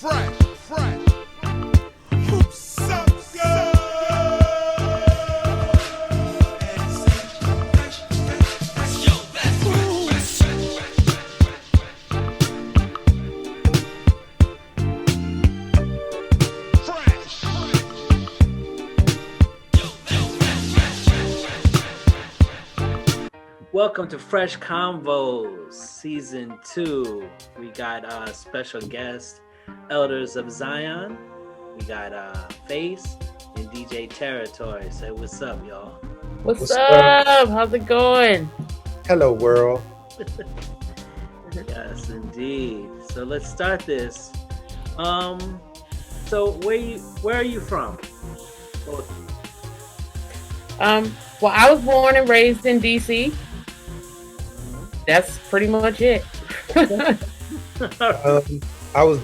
Welcome to Fresh CONVOS Season 2. We got special guest, Elders of Zion. We got Face and DJ Terratori. Say what's up, y'all. What's up? How's it going? Hello, world. Yes, indeed. So let's start this. So where are you from? Well, I was born and raised in DC. That's pretty much it. I was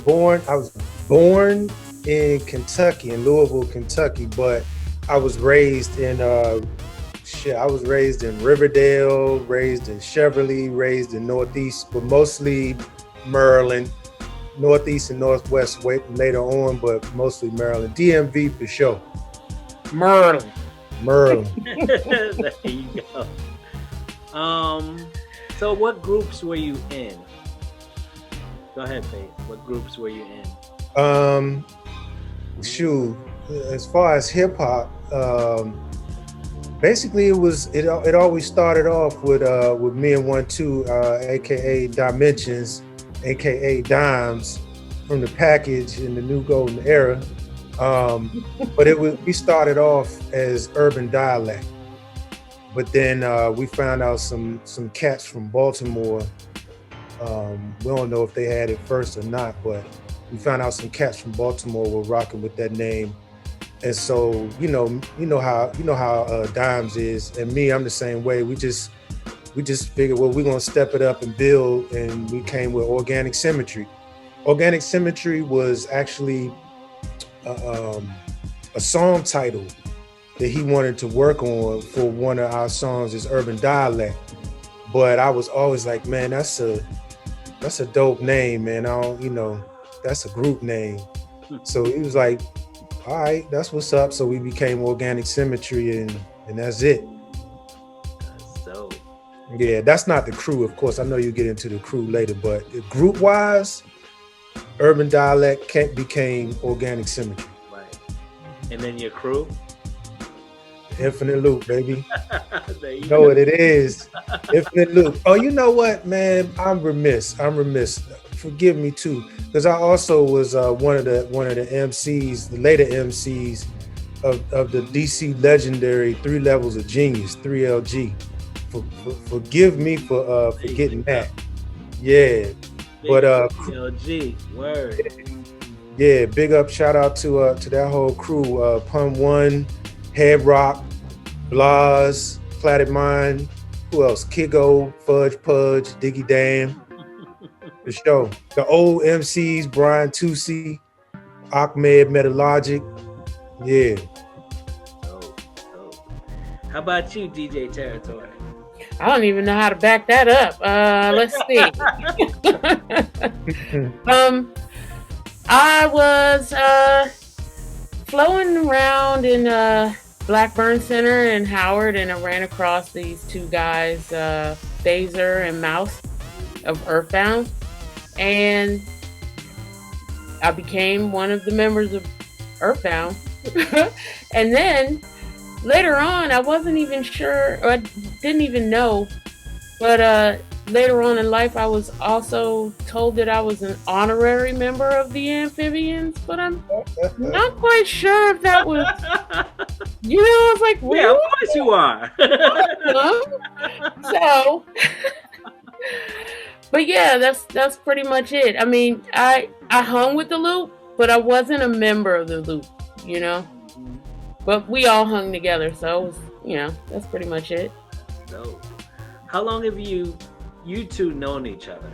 born in Kentucky, in Louisville, Kentucky, but I was raised in I was raised in Riverdale, raised in Cheverly, raised in Northeast, but mostly Maryland, Northeast and Northwest later on, but mostly Maryland. DMV for sure. Maryland. There you go. So what groups were you in? Go ahead, Faith. What groups were you in? As far as hip hop, basically it always started off with me and 1-2, aka Dimensions, aka Dimes, from the package in the New Golden Era. But we started off as Urban Dialect. But then we found out some cats from Baltimore. We don't know if they had it first or not, but we found out some cats from Baltimore were rocking with that name. And so, you know how Dimes is, and me, I'm the same way. We just figured, well, we're gonna step it up and build, and we came with Organic Symmetry. Organic Symmetry was actually a song title that he wanted to work on for one of our songs is Urban Dialect. But I was always like, man, that's a dope name, man. That's a group name. So he was like, all right, that's what's up. So we became Organic Symmetry, and that's it. That's dope. Yeah, that's not the crew, of course. I know you get into the crew later, but group-wise, Urban Dialect became Organic Symmetry. Right. And then your crew? Infinite Loop, baby. You know what it is. Infinite Loop. Oh, you know what, man? I'm remiss. Forgive me too, because I also was one of the MCs, the later MCs of the DC legendary 3 Levels of Genius, 3LG. Forgive me for forgetting that. Yeah. But 3LG, word. Yeah, big up, shout out to that whole crew, Pun One, Head Rock, Blas, Platted Mind, who else? Kigo, Fudge Pudge, Diggy Dan. For sure. The old MCs, Brian Tusi, Ahmed Metalogic. Yeah. Dope. How about you, DJ Terratori? I don't even know how to back that up. Let's see. I was floating around in Blackburn Center in Howard, and I ran across these 2 guys, Phaser and Mouse of Earthbound, and I became one of the members of Earthbound. And then later on, I wasn't even sure, or I didn't even know, but later on in life, I was also told that I was an honorary member of the Amphibians, but I'm not quite sure if that was, I was like, really? Yeah, of course you are. So, but yeah, that's pretty much it. I mean, I hung with the Loop, but I wasn't a member of the Loop, But we all hung together, so it was, that's pretty much it. So, how long have you two known each other?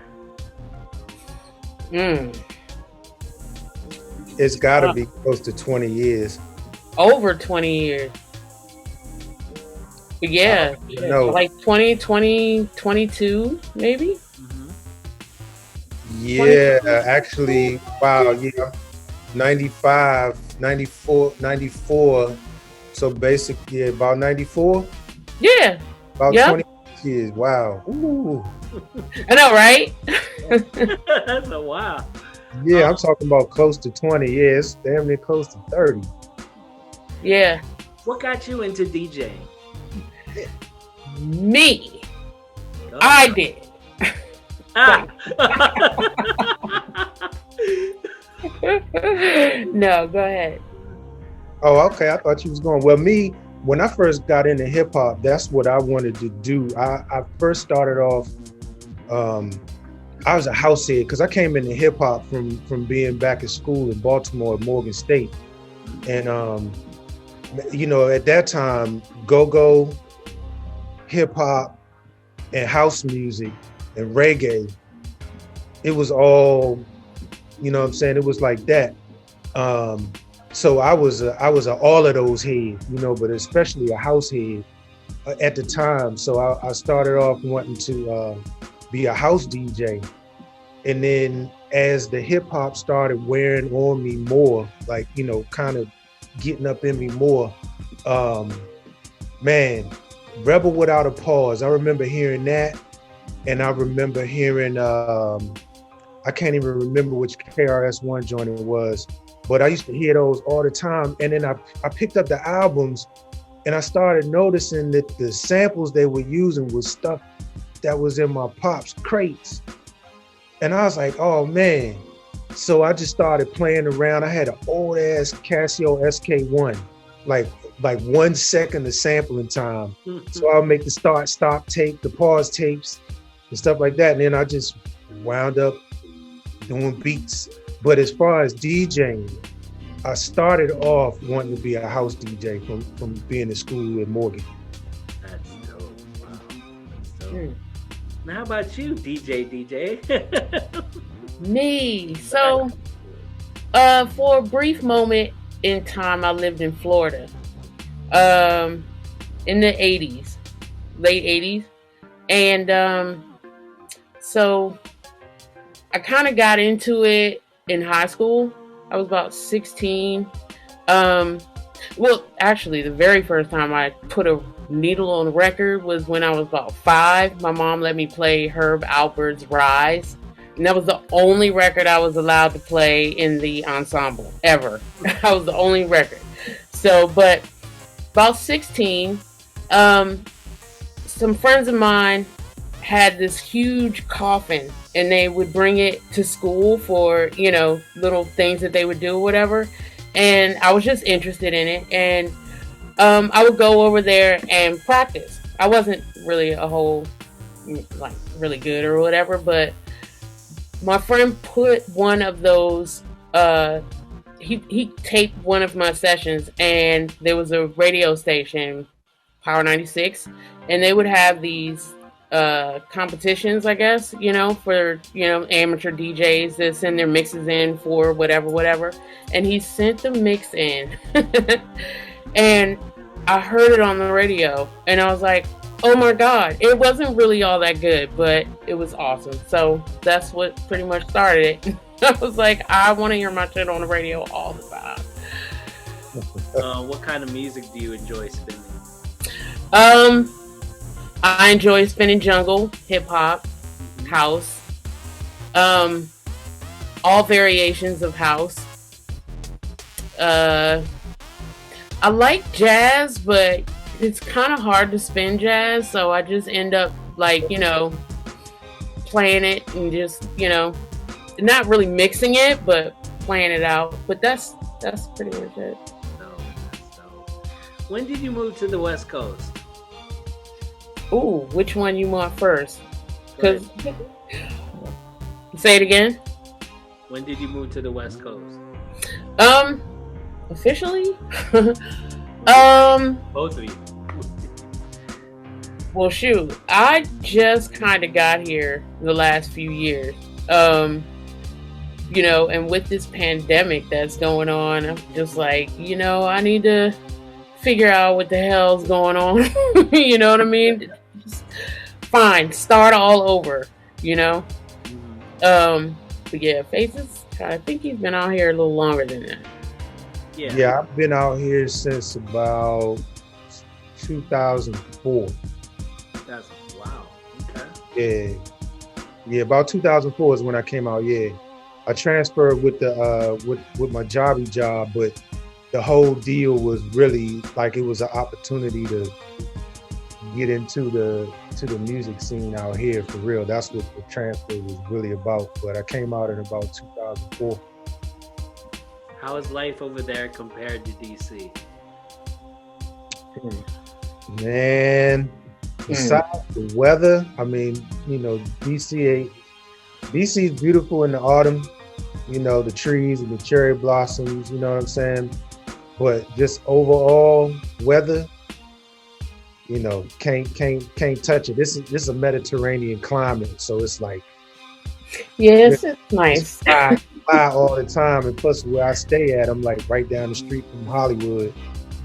It's gotta be close to 20 years. Over 20 years. But yeah, like 20, 22, maybe? Yeah, actually, wow, yeah, 95, 94, 94. So basically, yeah, about 94, Yeah. about Yep. 20 years. Wow. Ooh. I know, right? That's a wow. Yeah, I'm talking about close to 20 years, damn near close to 30. Yeah. What got you into DJing? Me. Oh. I did. Ah. No, go ahead. Oh, okay. I thought you was going. Well, me, when I first got into hip hop, that's what I wanted to do. I first started off. I was a house head because I came into hip hop from being back at school in Baltimore at Morgan State, and you know, at that time, go-go, hip hop, and house music and reggae, it was all, you know what I'm saying? It was like that. So I was a all of those head, you know, but especially a house head at the time. So I started off wanting to be a house DJ. And then as the hip hop started wearing on me more, like, you know, kind of getting up in me more, man, Rebel Without a Pause. I remember hearing that. And I remember hearing, I can't even remember which KRS-One joint it was, but I used to hear those all the time. And then I picked up the albums and I started noticing that the samples they were using was stuff that was in my pop's crates. And I was like, oh man. So I just started playing around. I had an old ass Casio SK1, like 1 second of sampling time. So I'll make the start, stop tape, the pause tapes and stuff like that. And then I just wound up doing beats. But as far as DJing, I started off wanting to be a house DJ from being in school at Morgan. That's dope. Wow. That's dope. Now, how about you, DJ? Me. So, for a brief moment in time, I lived in Florida, in the 80s, late 80s. And so I kind of got into it in high school. I was about 16. Well, actually, the very first time I put a needle on a record was when I was about 5. My mom let me play Herb Alpert's Rise. And that was the only record I was allowed to play in the ensemble, ever. That was the only record. So, but about 16, some friends of mine had this huge coffin and they would bring it to school for, you know, little things that they would do or whatever. And I was just interested in it. And I would go over there and practice. I wasn't really really good or whatever, but my friend put one of those, he taped one of my sessions, and there was a radio station, Power 96, and they would have these competitions, I guess, you know, for, you know, amateur DJs that send their mixes in for whatever. And he sent the mix in and I heard it on the radio and I was like, oh my God, it wasn't really all that good, but it was awesome. So that's what pretty much started it. I was like, I want to hear my shit on the radio all the time. What kind of music do you enjoy spinning? I enjoy spinning jungle, hip hop, house, all variations of house. I like jazz, but it's kind of hard to spin jazz, so I just end up like, you know, playing it and just, you know, not really mixing it, but playing it out. But that's pretty much it. When did you move to the West Coast? Ooh, which one you want first? Cause say it again. When did you move to the West Coast? Officially? Both of you. Well, shoot, I just kind of got here the last few years. You know, and with this pandemic that's going on, I'm just like, you know, I need to figure out what the hell's going on. You know what I mean? Just fine, start all over, you know? But yeah, Faces, I think he's been out here a little longer than that. Yeah, I've been out here since about 2004. That's wow. Okay. Yeah, about 2004 is when I came out. Yeah, I transferred with the with my job, but the whole deal was really like it was an opportunity to get into the music scene out here for real. That's what the transfer was really about. But I came out in about 2004. How is life over there compared to DC? Man, besides the weather, I mean, you know, DC is beautiful in the autumn, you know, the trees and the cherry blossoms, you know what I'm saying? But just overall weather, you know, can't touch it. This is a Mediterranean climate, so it's like yes, it's nice. Fly all the time, and plus where I stay at, I'm like right down the street from Hollywood.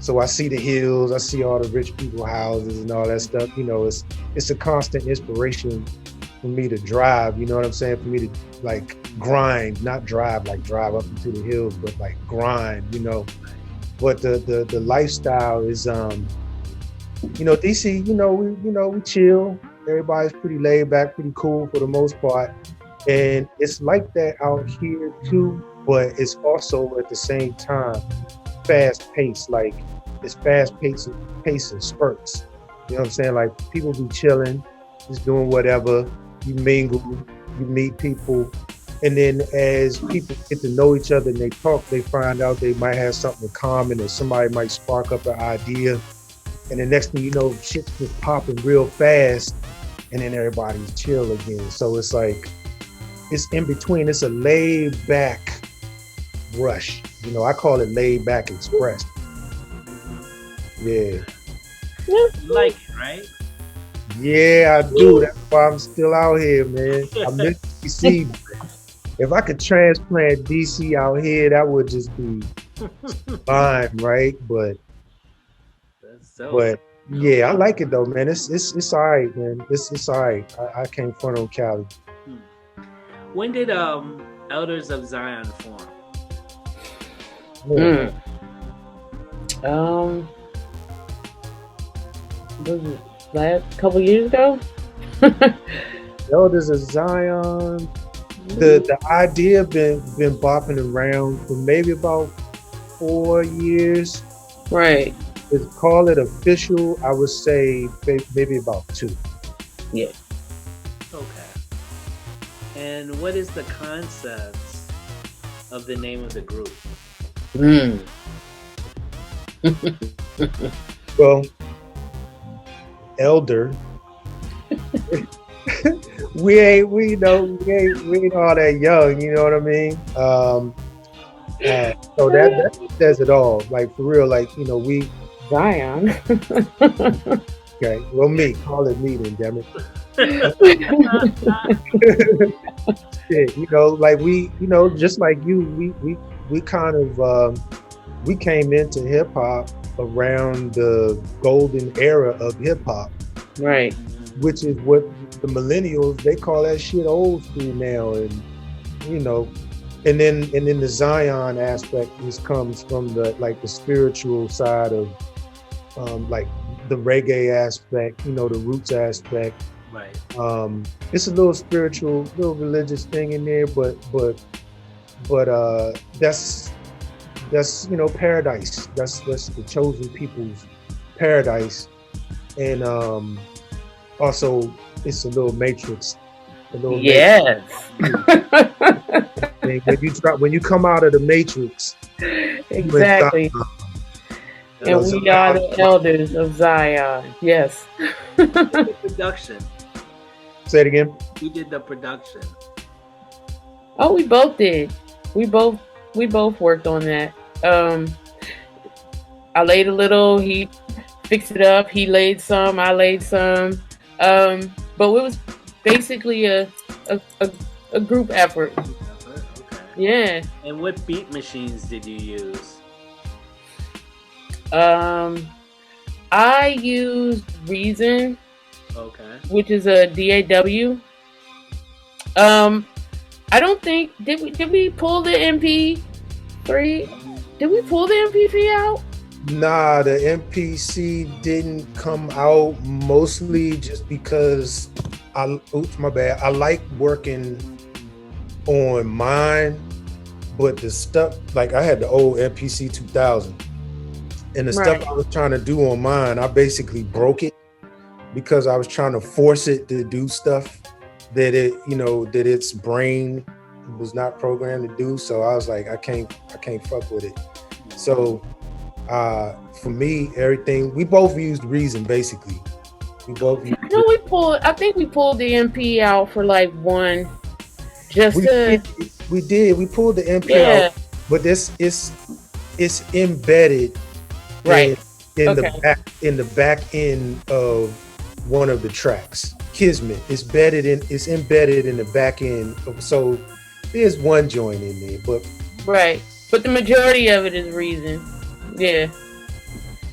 So I see the hills, I see all the rich people houses and all that stuff. You know, it's a constant inspiration for me to drive, you know what I'm saying? For me to like grind, not drive like drive up into the hills, but like grind, you know. But the lifestyle is you know, DC, we chill. Everybody's pretty laid back, pretty cool for the most part. And it's like that out here too, but it's also at the same time fast paced, like it's fast paced in spurts. You know what I'm saying? Like people be chilling, just doing whatever, you mingle, you meet people, and then as people get to know each other and they talk, they find out they might have something in common, or somebody might spark up an idea, and the next thing you know, shit's just popping real fast, and then everybody's chill again. So it's like it's in between. It's a laid back rush. You know, I call it laid back express. Yeah. You like it, right? Yeah, I do. That's why I'm still out here, man. I miss DC. If I could transplant DC out here, that would just be fine, right? But yeah, I like it though, man. It's all right, man. It's all right. I came from Cali. When did Elders of Zion form? Last couple years ago. Elders of Zion. The idea been bopping around for maybe about 4 years. Right. To call it official, I would say maybe about 2. Yeah. Okay. And what is the concept of the name of the group? Well, elder. we ain't all that young, you know what I mean? So that says it all. Like for real, like, you know, we Zion. Okay, well, call it me then, damn it. Shit, you know, like we, you know, just like you, we kind of we came into hip hop around the golden era of hip hop, right? Which is what the millennials, they call that shit old school now, and you know, and then the Zion aspect comes from the spiritual side of like the reggae aspect, you know, the roots aspect. Right. It's a little spiritual, little religious thing in there, but that's you know, paradise. That's the chosen people's paradise, and also it's a little matrix. Yes. when you come out of the matrix, exactly. And we are the elders of Zion. Yes. The production. Say it again. Who did the production? Oh, we both did. We both worked on that. I laid a little, he fixed it up, he laid some, I laid some. But it was basically a group effort. Okay. Yeah. And what beat machines did you use? I used Reason. Okay. Which is a DAW. I don't think did we pull the MP3? Did we pull the MP3 out? Nah, the MPC didn't come out mostly just because my bad. I like working on mine, but the stuff, like I had the old MPC 2000, and the stuff I was trying to do on mine, I basically broke it because I was trying to force it to do stuff that that its brain was not programmed to do. So I was like, I can't fuck with it. So for me, everything, we both used Reason basically. We both used I think we pulled the MP out for like one. We did. We pulled the MP out, but this is embedded in the back end of one of the tracks. Kismet. It's embedded in the back end. So there's one joint in there, but the majority of it is Reason. Yeah.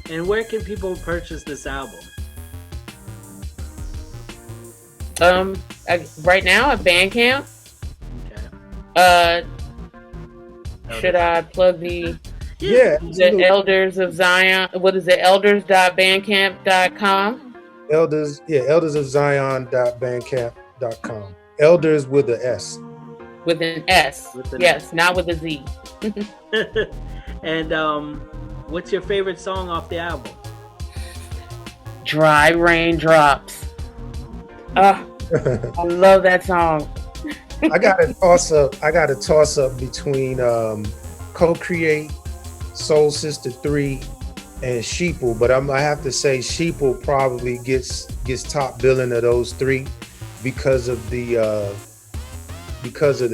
And where can people purchase this album? Right now at Bandcamp. Okay. Should I plug the Elders of Zion? What is it? elders.bandcamp.com? eldersofzion.bandcamp.com. Elders with an S. With an S. Yes, not with a Z. And what's your favorite song off the album? Dry Raindrops. I love that song. I got a toss up between Co-Create, Soul Sister 3, and Sheeple, but I have to say Sheeple probably gets top billing of those three because of the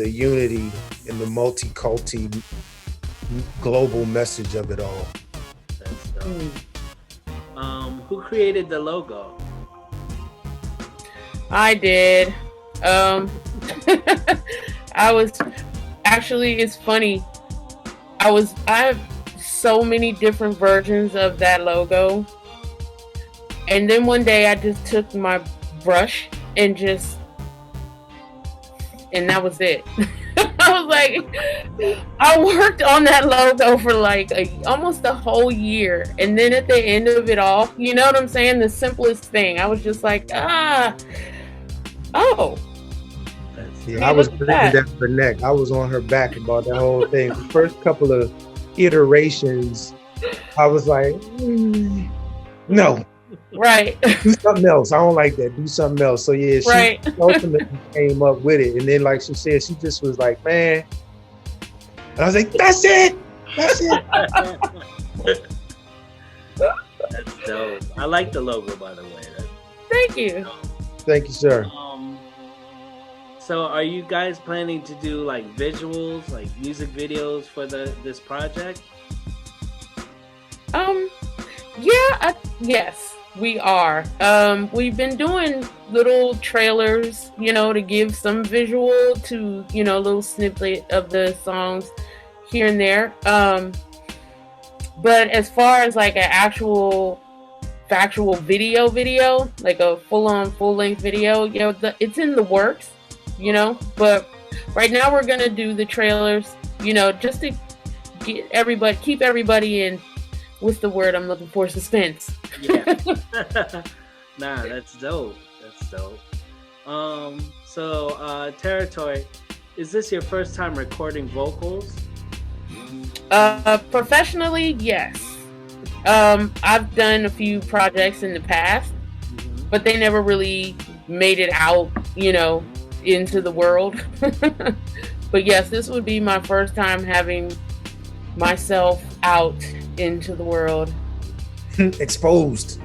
unity and the multi-culti global message of it all. That's dope. Who created the logo? I did. It's funny. I have so many different versions of that logo. And then one day I just took my brush and that was it. I was like, I worked on that logo for like almost a whole year. And then at the end of it all, you know what I'm saying? The simplest thing. I was just like, oh. Yeah, I was breathing down her neck. I was on her back about that whole thing. The first couple of iterations, I was like, no. Right. Do something else. I don't like that. Do something else. So yeah, she ultimately came up with it. And then like she said, she just was like, man. And I was like, that's it. That's it. That's dope. I like the logo, by the way. Thank you. Thank you, sir. So are you guys planning to do like visuals, like music videos for this project? Yes, we are. We've been doing little trailers, to give some visual to, a little snippet of the songs here and there. But as far as like an actual factual video, like a full-length video, it's in the works. But right now we're gonna do the trailers, just to keep everybody in. What's the word I'm looking for? Suspense. Yeah. Nah, that's dope. So Terratori, is this your first time recording vocals? Professionally, yes. I've done a few projects in the past, but they never really made it out, into the world. But yes, this would be my first time having myself out into the world. Exposed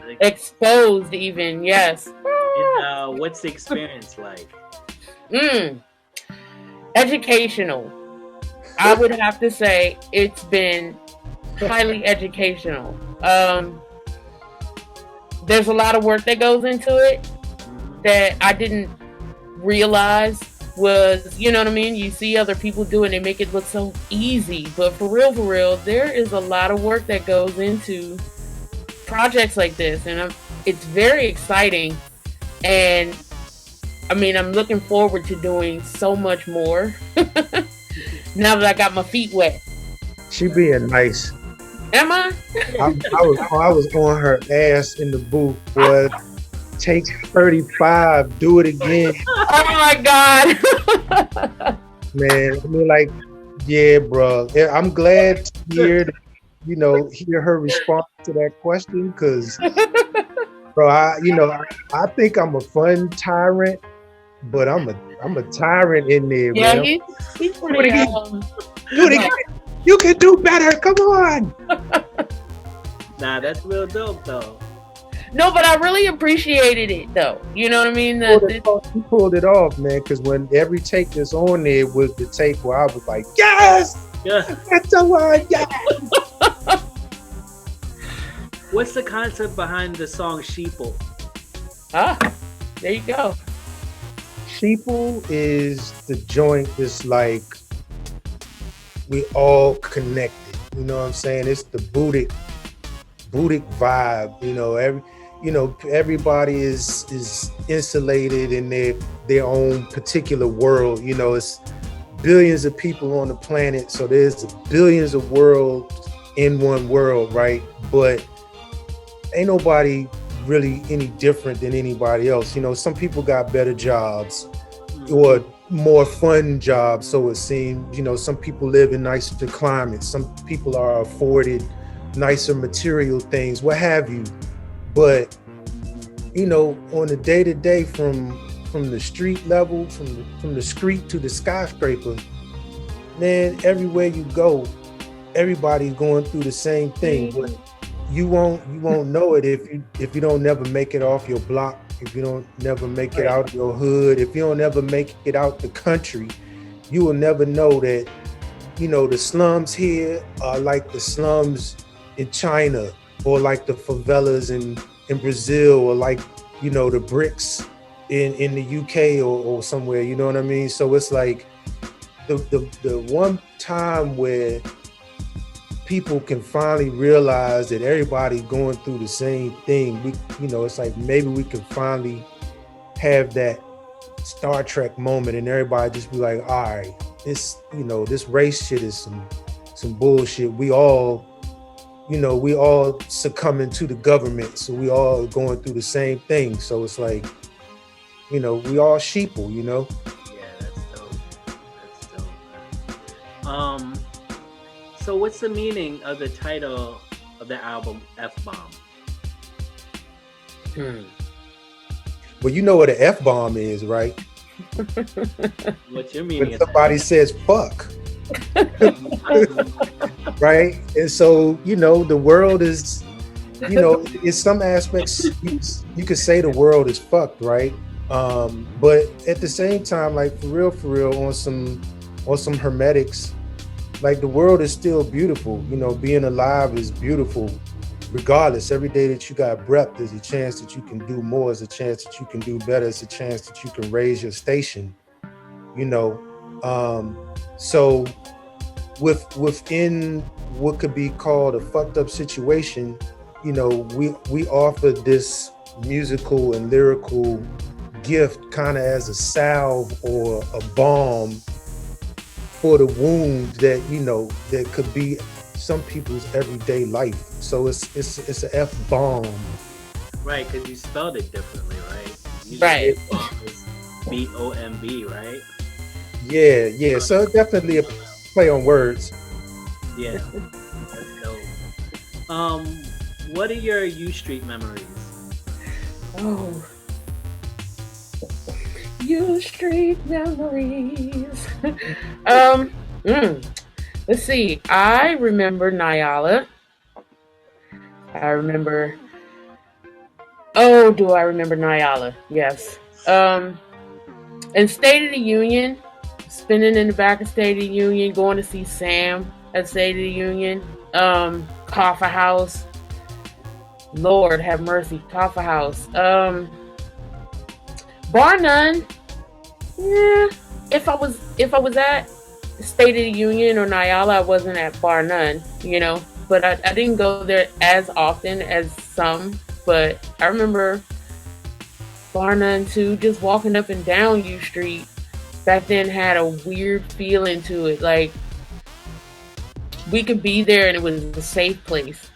even, yes. And, what's the experience like? Educational. I would have to say it's been highly educational. There's a lot of work that goes into it that I didn't realize was, you know what I mean? You see other people do it and they make it look so easy, but for real, there is a lot of work that goes into projects like this, and it's very exciting. And I mean, I'm looking forward to doing so much more now that I got my feet wet. She being nice. Am I? I was on her ass in the booth, boy. Take 35, do it again. Oh my God. Man, I mean, like, yeah, bro. I'm glad to hear her response to that question, because, bro, I think I'm a fun tyrant, but I'm a tyrant in there, Yeah, man. he's pretty. Do it again. You can do better. Come on. Nah, that's real dope though. No, but I really appreciated it though. You know what I mean? You pulled it off, man. Because when every take that's on there was the take where I was like, yes, Yeah. that's the one. Yes. What's the concept behind the song Sheeple? Ah, there you go. Sheeple is the joint that's like we all connected. You know what I'm saying? It's the Buddhic vibe. Everybody is insulated in their own particular world. It's billions of people on the planet, so there's billions of worlds in one world, right? But ain't nobody really any different than anybody else. Some people got better jobs or more fun jobs, so it seems. Some people live in nicer climates. Some people are afforded nicer material things, what have you. But on the day-to-day, from the street level, from the street to the skyscraper, man, everywhere you go, everybody's going through the same thing. But you won't know it if you don't never make it off your block, if you don't never make it out of your hood, if you don't ever make it out the country. You will never know that the slums here are like the slums in China, or like the favelas in Brazil, or like the bricks in the UK or somewhere. You know what I mean? So it's like the one time where people can finally realize that everybody's going through the same thing. It's like maybe we can finally have that Star Trek moment, and everybody just be like, all right, this race shit is some bullshit. We all succumbing to the government, so we all going through the same thing. So it's like, we all sheeple, Yeah, that's dope. So what's the meaning of the title of the album, Eff Balm? Well, you know what an Eff Balm is, right? What's your meaning? When somebody says fuck. Right? And so, the world is, in some aspects, you could say the world is fucked, right? But at the same time, like for real, on some hermetics, like the world is still beautiful. Being alive is beautiful. Regardless, every day that you got breath, there's a chance that you can do more, there's a chance that you can do better, there's a chance that you can raise your station, so within what could be called a fucked up situation, we offer this musical and lyrical gift kind of as a salve or a balm for the wound that that could be some people's everyday life. So it's an Eff Balm. Right, because you spelled it differently, right? Right. B-O-M-B, right? Yeah. So definitely a play on words. Yeah, that's dope. What are your U Street memories? Oh, U Street memories. Let's see. I remember Nyala. I remember. Oh, do I remember Nyala? Yes. And State of the Union. Spinning in the back of State of the Union, going to see Sam at State of the Union. Coffee House. Lord have mercy, Coffee House. Bar none. Yeah. If I was at State of the Union or Nyala, I wasn't at Bar None, but I didn't go there as often as some. But I remember bar none too. Just walking up and down U Street back then had a weird feeling to it. Like we could be there and it was a safe place.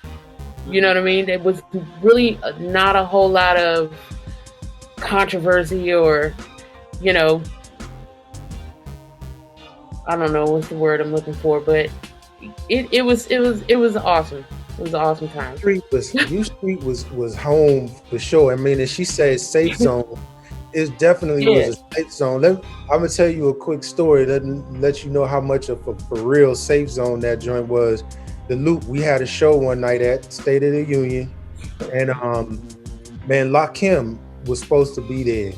You know what I mean? There was really not a whole lot of controversy or, you know, I don't know what's the word I'm looking for, but it was awesome. It was an awesome time. U Street was home for sure. I mean, as she said, safe zone. It definitely was a safe zone. I'm gonna tell you a quick story that let you know how much of a for real safe zone that joint was. The Loop, we had a show one night at State of the Union, and man, Lakim was supposed to be there,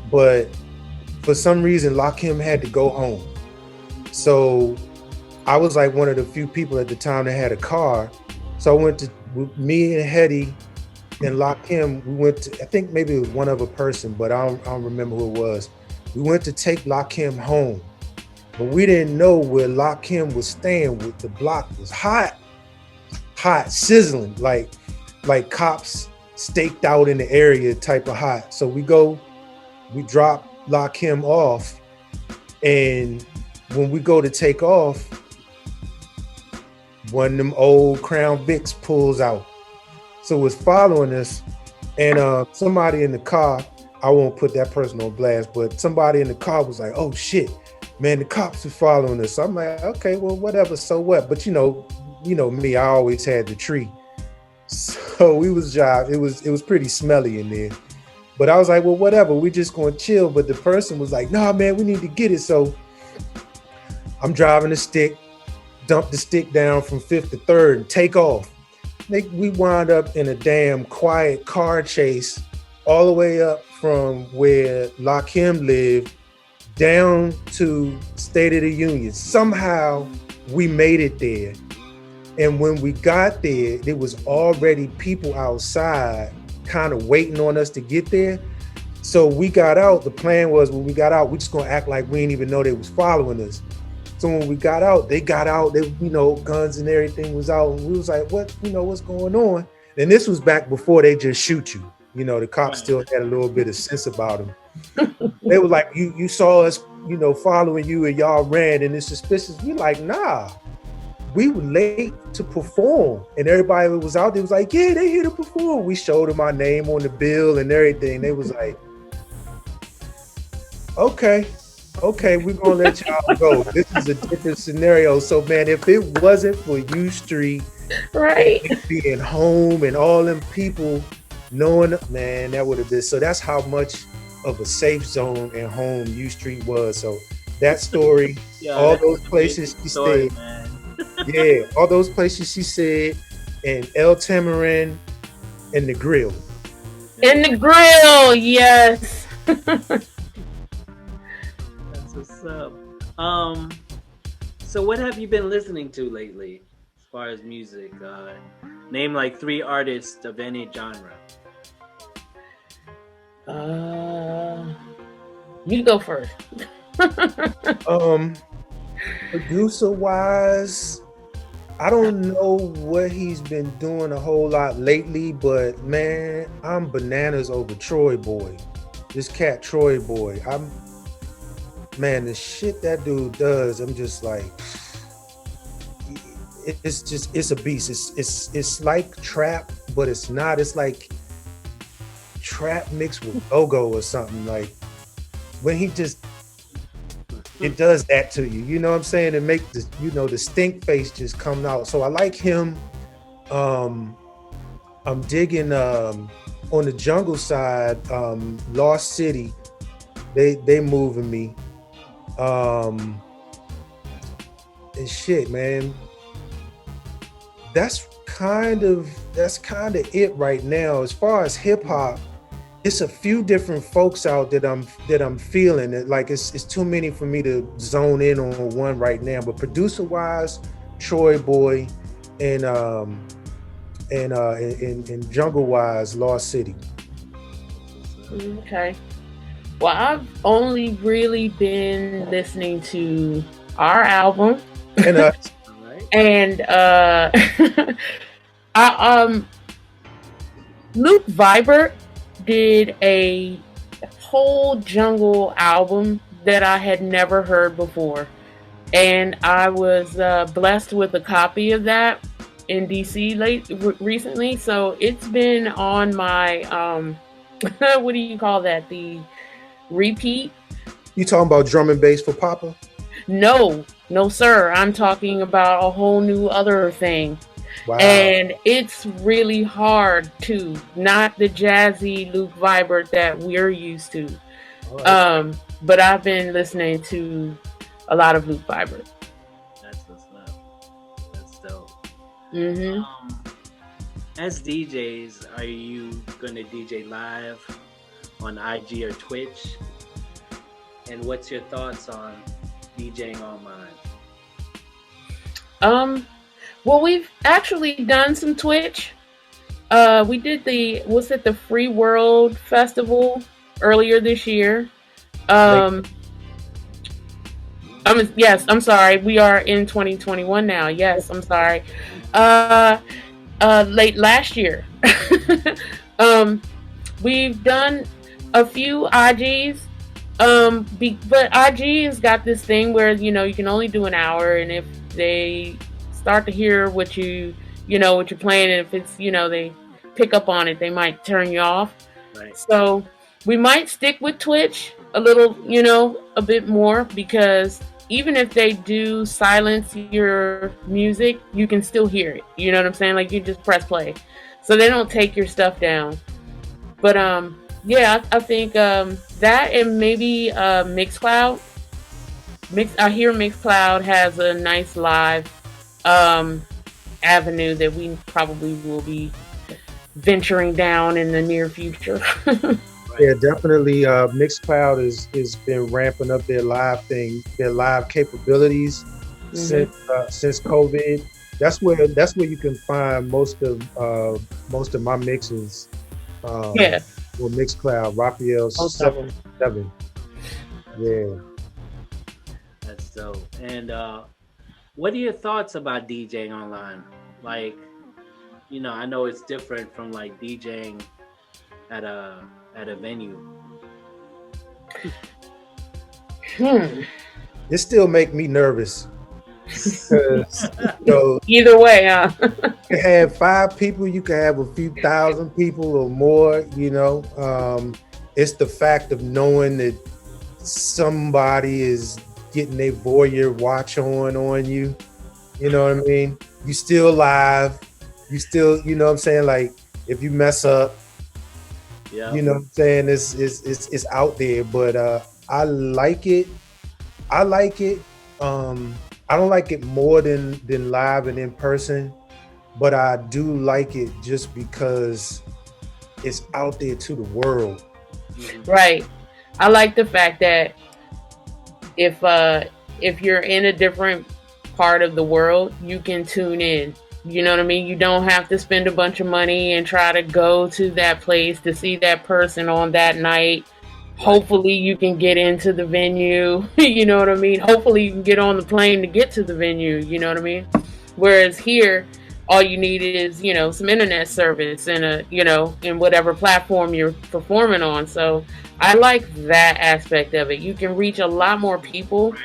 but for some reason Lakim had to go home. So I was like one of the few people at the time that had a car. So I went to, me and Hetty and Lakim, we went to, I think maybe it was one other person, but I don't remember who it was. We went to take Lakim home, but we didn't know where Lakim was staying. With the block was hot, sizzling, like cops staked out in the area type of hot. So we drop Lakim off, and when we go to take off, one of them old Crown Vics pulls out. So it's following us, and somebody in the car, I won't put that person on blast, but somebody in the car was like, "Oh shit, man, the cops are following us." So I'm like, okay, well, whatever, so what? But you know me, I always had the tree. So we was it was pretty smelly in there. But I was like, well, whatever, we just gonna chill. But the person was like, "Nah, man, we need to get it." So I'm driving the stick, dump the stick down from 5th to 3rd and take off. We wound up in a damn quiet car chase all the way up from where Lakim lived down to State of the Union. Somehow we made it there. And when we got there, there was already people outside kind of waiting on us to get there. So we got out. The plan was when we got out, we just gonna act like we didn't even know they was following us. So when we got out, they got out, they, guns and everything was out. And we was like, what's going on? And this was back before they just shoot you. The cops still had a little bit of sense about them. They were like, you saw us, following you and y'all ran and it's suspicious. We like, nah, we were late to perform. And everybody that was out there was like, yeah, they here to perform. We showed them our name on the bill and everything. They was like, okay, we're gonna let y'all go. This is a different scenario. So man, if it wasn't for U Street, right, being home and all them people knowing, man, that would have been. So that's how much of a safe zone and home U Street was. So that story, all those places she stayed, yeah, all those places she said, and El Tamarin and the grill. And the grill, yes. What's up? So what have you been listening to lately as far as music? Name like 3 artists of any genre. You go first. Producer wise, I don't know what he's been doing a whole lot lately, but man, I'm bananas over Troy Boy. This cat Troy Boy. Man, the shit that dude does, I'm just like, it's a beast. It's like trap, but it's not. It's like trap mixed with go-go or something. Like when he just, it does that to you. You know what I'm saying? It make the, the stink face just come out. So I like him. I'm digging on the jungle side, Lost City. They moving me. And shit, man. That's kind of it right now. As far as hip hop, it's a few different folks out that I'm feeling it. Like it's too many for me to zone in on one right now. But producer wise, Troy Boy, and jungle wise, Lost City. Okay. Well, I've only really been listening to our album and us. And Luke Vibert did a whole jungle album that I had never heard before. And I was blessed with a copy of that in DC recently. So it's been on my, what do you call that? The repeat. You talking about drum and bass for Papa? No, sir. I'm talking about a whole new other thing. Wow. And it's really hard too. Not the jazzy Luke Vibert that we're used to. Right. But I've been listening to a lot of Luke Vibert. That's what's up. That's dope. Mm-hmm. As DJs, are you gonna DJ live on IG or Twitch? And what's your thoughts on DJing online? Well, we've actually done some Twitch. We did the Free World Festival earlier this year. Yes, I'm sorry. We are in 2021 now. Yes, I'm sorry. Late last year. We've done a few IGs. But IG has got this thing where, you can only do an hour, and if they start to hear what what you're playing, and if it's, they pick up on it, they might turn you off. Right. So we might stick with Twitch a little, a bit more, because even if they do silence your music, you can still hear it. You know what I'm saying? Like, you just press play. So they don't take your stuff down. But, yeah, I think that, and maybe Mixcloud. I hear Mixcloud has a nice live avenue that we probably will be venturing down in the near future. Yeah, definitely. Mixcloud has been ramping up their live capabilities since COVID. That's where you can find most of my mixes. Yeah. Or Mixcloud, Raphael 7. Yeah. That's dope. And what are your thoughts about DJing online? Like, I know it's different from like DJing at a venue. It still make me nervous. Either way, huh? You can have 5 people, you can have a few thousand people or more, it's the fact of knowing that somebody is getting their voyeur watch on you. You know what I mean? You still live, you still, what I'm saying? Like, if you mess up, yeah. You know what I'm saying? It's out there, but I like it. I don't like it more than live and in person, but I do like it just because it's out there to the world. Right. I like the fact that if you're in a different part of the world, you can tune in. You know what I mean? You don't have to spend a bunch of money and try to go to that place to see that person on that night. Hopefully you can get into the venue. You know what I mean? Hopefully you can get on the plane to get to the venue. You know what I mean? Whereas here, all you need is, some internet service and in whatever platform you're performing on. So I like that aspect of it. You can reach a lot more people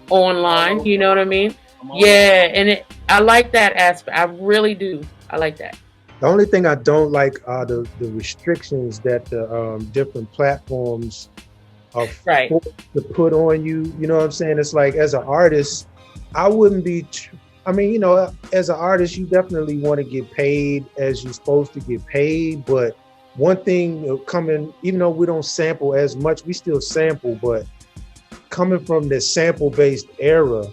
online. You know what I mean? Yeah, and I like that aspect. I really do. I like that. The only thing I don't like are the restrictions that the different platforms are forced to put on you. You know what I'm saying? It's like, as an artist, I wouldn't be... as an artist, you definitely want to get paid as you're supposed to get paid. But one thing coming, even though we don't sample as much, we still sample, but coming from the sample-based era,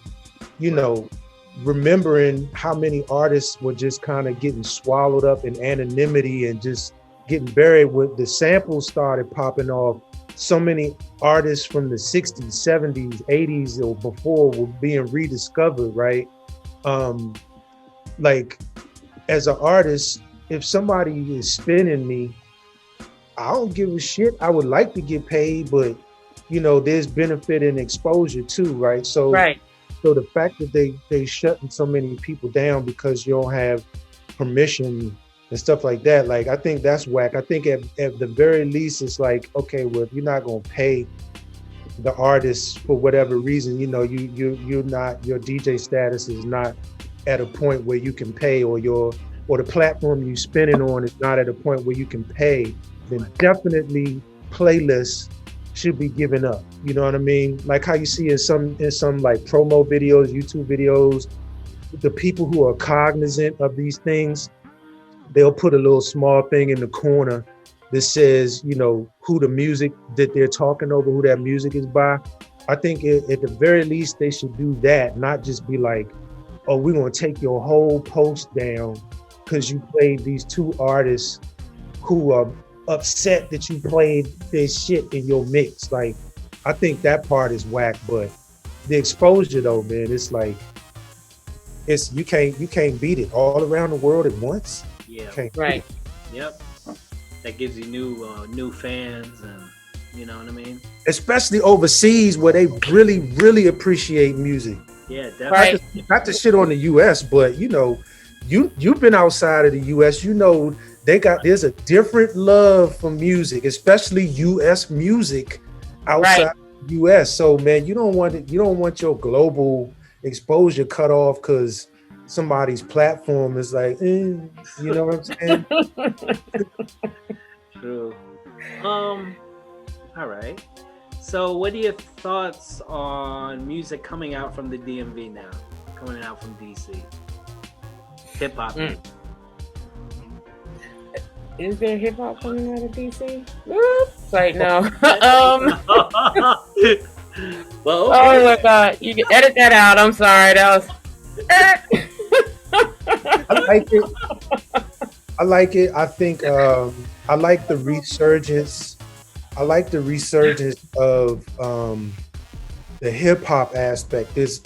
remembering how many artists were just kind of getting swallowed up in anonymity and just getting buried with the samples started popping off. So many artists from the 60s, 70s, 80s or before were being rediscovered, right? Like, as an artist, if somebody is spinning me, I don't give a shit. I would like to get paid, but there's benefit in exposure too, right? So So the fact that they shutting so many people down because you don't have permission and stuff like that. Like, I think that's whack. I think at the very least, it's like, okay, well, if you're not gonna pay the artist for whatever reason, you know, you're not, your DJ status is not at a point where you can pay, or the platform you spinning on is not at a point where you can pay, then definitely playlists should be given up. You know what I mean? Like how you see in some like promo videos, YouTube videos, the people who are cognizant of these things, they'll put a little small thing in the corner that says, you know, who the music that they're talking over, who that music is by. I think at the very least they should do that, not just be like, oh, we're gonna take your whole post down because you played these two artists who are upset that you played their shit in your mix. Like, I think that part is whack, but the exposure though, man, it's like, it's you can't beat it all around the world at once. Yeah. Right. Yep. That gives you new fans, and you know what I mean? Especially overseas where they really, really appreciate music. Yeah, definitely. Not to shit on the US, but you know, you've been outside of the US, you know, there's a different love for music, especially US music outside the US. So man, you don't want your global exposure cut off because somebody's platform is like, you know what I'm saying? True. All right. So what are your thoughts on music coming out from the DMV now? Coming out from DC? Hip hop. Is there hip hop coming out of DC? Like, no. Well, okay. Oh my God. You can edit that out. I'm sorry. That was I like it. I think I like the resurgence. I like the resurgence of the hip hop aspect. There's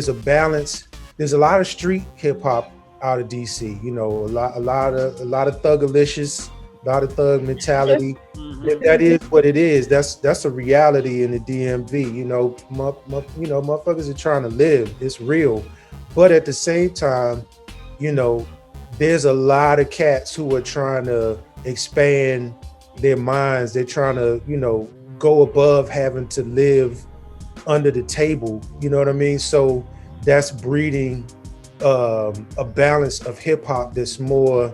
a balance. There's a lot of street hip hop out of DC. You know, a lot of thuggalicious, a lot of thug mentality. Mm-hmm. That is what it is. That's a reality in the DMV. You know, motherfuckers are trying to live. It's real, but at the same time, you know, there's a lot of cats who are trying to expand their minds. They're trying to, you know, go above having to live under the table. You know what I mean? So that's breeding a balance of hip hop that's more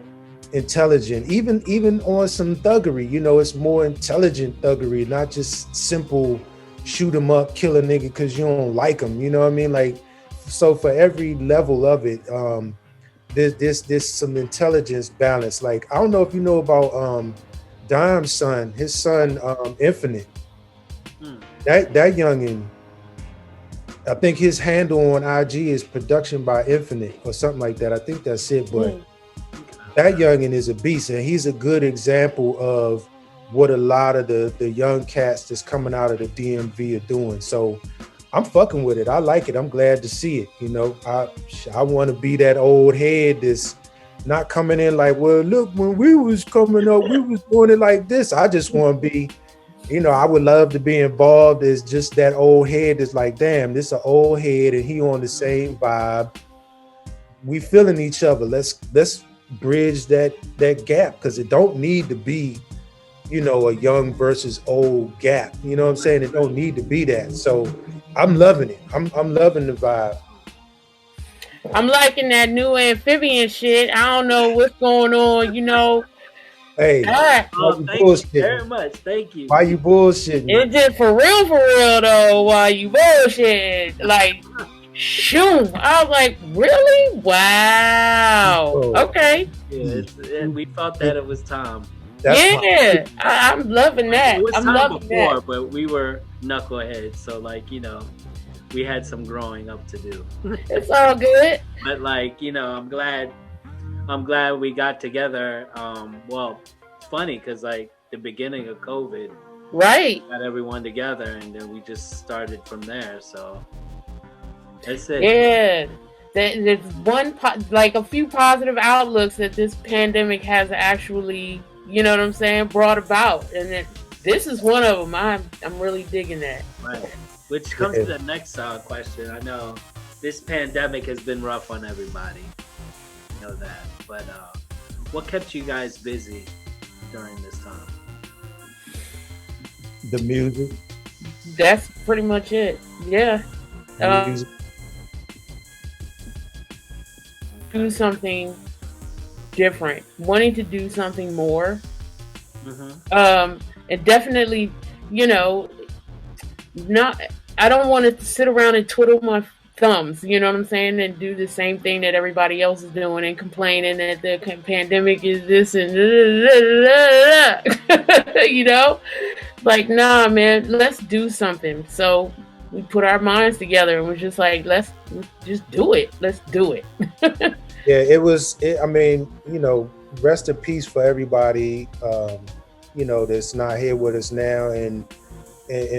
intelligent, even on some thuggery. You know, it's more intelligent thuggery, not just simple shoot 'em up, kill a nigga because you don't like him. You know what I mean? Like, so for every level of it, there's some intelligence balance. Like, I don't know if you know about Dime's son, his son Infinite. That youngin', I think his handle on IG is production by Infinite or something like that. I think that's it. But that youngin' is a beast, and he's a good example of what a lot of the young cats that's coming out of the DMV are doing. So I'm fucking with it. I like it. I'm glad to see it. You know, I want to be that old head that's not coming in like, well, look, when we was coming up, we was doing it like this. I just want to be, you know, I would love to be involved as just that old head that's like, damn, this an old head and he on the same vibe. We feeling each other. Let's bridge that gap, because it don't need to be, you know, a young versus old gap. You know what I'm saying? It don't need to be that. So I'm loving it. I'm loving the vibe. I'm liking that new amphibian shit. I don't know what's going on, you know. Hey, thank you very much. Thank you. Why you bullshitting? It's just for real though. Why you bullshit? Like, shoot. I was like, really? Wow. Oh. Okay. Yeah, we thought that it was time. I'm loving that. It was I'm time loving before, that. but we were knuckleheads, so like, you know, we had some growing up to do. It's all good. But like, you know, I'm glad we got together. Well, funny because like the beginning of COVID, right? Got everyone together, and then we just started from there. So that's it. Yeah, there's like a few positive outlooks that this pandemic has actually, you know what I'm saying, brought about, and this is one of them. I'm really digging that. Right. Which comes to the next question. I know this pandemic has been rough on everybody. You know that. But what kept you guys busy during this time? The music. That's pretty much it. Yeah. Music. Do something different, wanting to do something more. And definitely, you know, not, I don't want to sit around and twiddle my thumbs, you know what I'm saying, and do the same thing that everybody else is doing and complaining that the pandemic is this and you know, like, nah, man, let's do something. So we put our minds together and we're just like, let's just do it. Let's do it. Yeah, I mean, you know, rest in peace for everybody, you know, that's not here with us now, and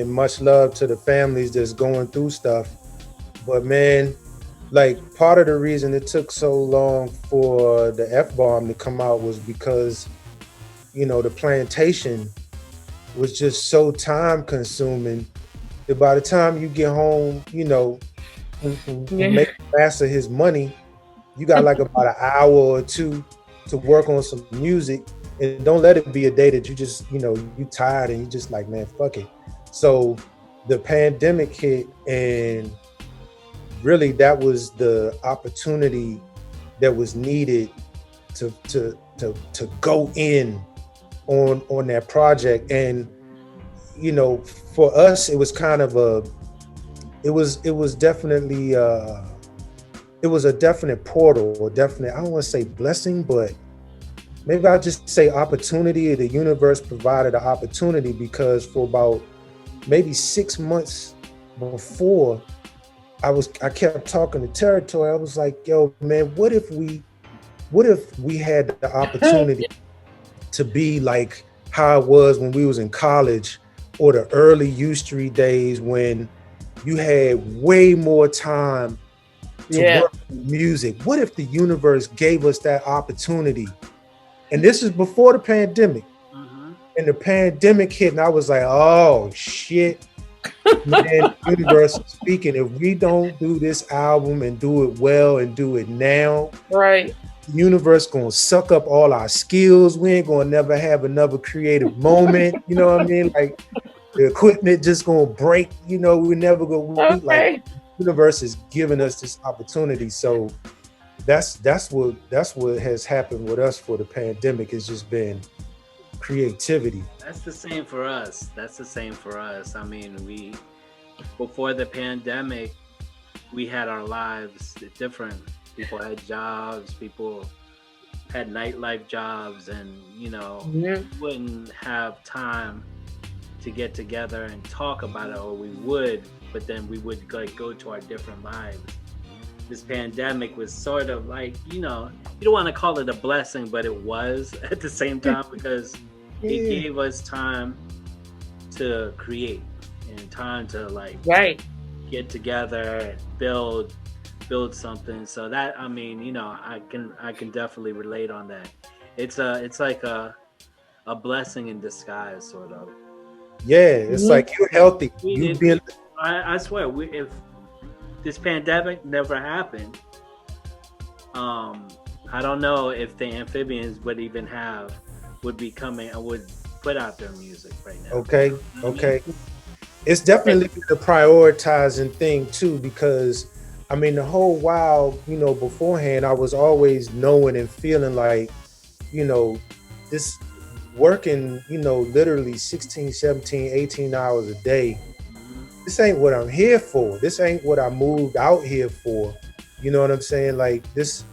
much love to the families that's going through stuff. But man, like, part of the reason it took so long for the Eff Balm to come out was because, you know, the plantation was just so time consuming that by the time you get home, you know, make the master his money, you got like about an hour or two to work on some music. And don't let it be a day that you just, you know, you tired and you just like, man, fuck it. So the pandemic hit, and really that was the opportunity that was needed to go in on that project. And, you know, for us, it was kind of it was definitely it was a definite portal, or definite, I don't want to say blessing, but maybe I'll just say opportunity. The universe provided an opportunity, because for about maybe 6 months before, I kept talking to Terratori. I was like, yo, man, what if we had the opportunity to be like how it was when we was in college, or the early U Street days, when you had way more time to work with music? What if the universe gave us that opportunity? And this is before the pandemic. And the pandemic hit, and I was like, oh shit, man, the universe is speaking. If we don't do this album and do it well and do it now, right, the universe gonna suck up all our skills. We ain't gonna never have another creative moment. You know what I mean? Like, the equipment just gonna break. You know, we're never gonna like. The universe is giving us this opportunity. So that's what has happened with us for the pandemic. It's just been creativity. That's the same for us. I mean, before the pandemic, we had our lives different. People had jobs, people had nightlife jobs, and, you know, we wouldn't have time to get together and talk about it, or we would, but then we would like go to our different lives. This pandemic was sort of like, you know, you don't want to call it a blessing, but it was at the same time, because it gave us time to create and time to like get together and build something. So that, I mean, you know, I can definitely relate on that. It's like a blessing in disguise, sort of. Yeah, it's like you're healthy. I swear, if this pandemic never happened, I don't know if the Amphibians would be coming and would put out their music right now. Okay. It's definitely the prioritizing thing too, because I mean, the whole while, you know, beforehand, I was always knowing and feeling like, you know, this working, you know, literally 16, 17, 18 hours a day. This ain't what I'm here for. This ain't what I moved out here for. You know what I'm saying? Like, this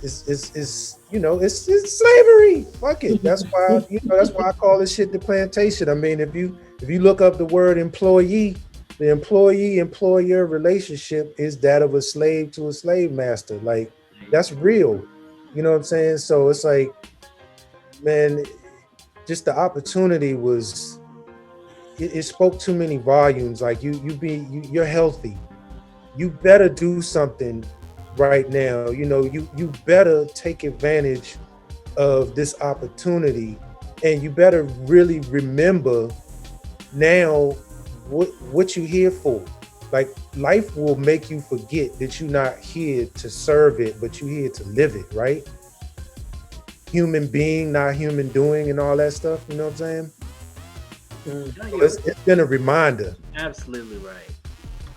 is you know, it's slavery. Fuck it. That's why, you know, that's why I call this shit the plantation. I mean, if you look up the word employee, the employee-employer relationship is that of a slave to a slave master. Like, that's real. You know what I'm saying? So it's like, man, just the opportunity was, it spoke too many volumes. Like, you're healthy. You better do something right now. You know, you better take advantage of this opportunity, and you better really remember now what you're here for. Like, life will make you forget that you're not here to serve it, but you're here to live it, right? human being, not human doing, and all that stuff. You know what I'm saying? No, So it's been a reminder. absolutely right.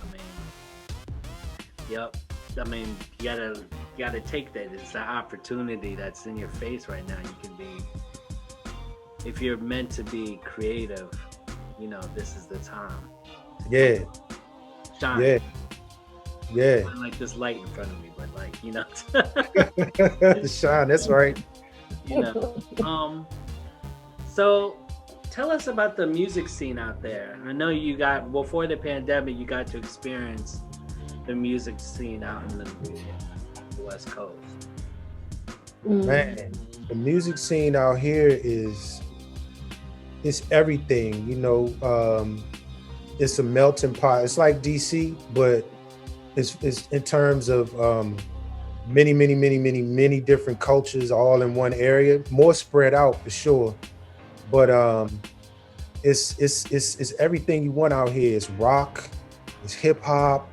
I mean, yep. I mean, you gotta take that. It's the opportunity that's in your face right now. You can be, if you're meant to be creative, you know, this is the time. Yeah, Shine. yeah, yeah. I like this light in front of me, but like, you know, The shine. That's right. you know. So tell us about the music scene out there. I know you got, before the pandemic, you got to experience the music scene out in the West Coast. Man, the music scene out here is it's everything. You know, it's a melting pot. It's like DC, but it's in terms of many different cultures all in one area. More spread out for sure, but it's everything you want out here. It's rock, it's hip hop,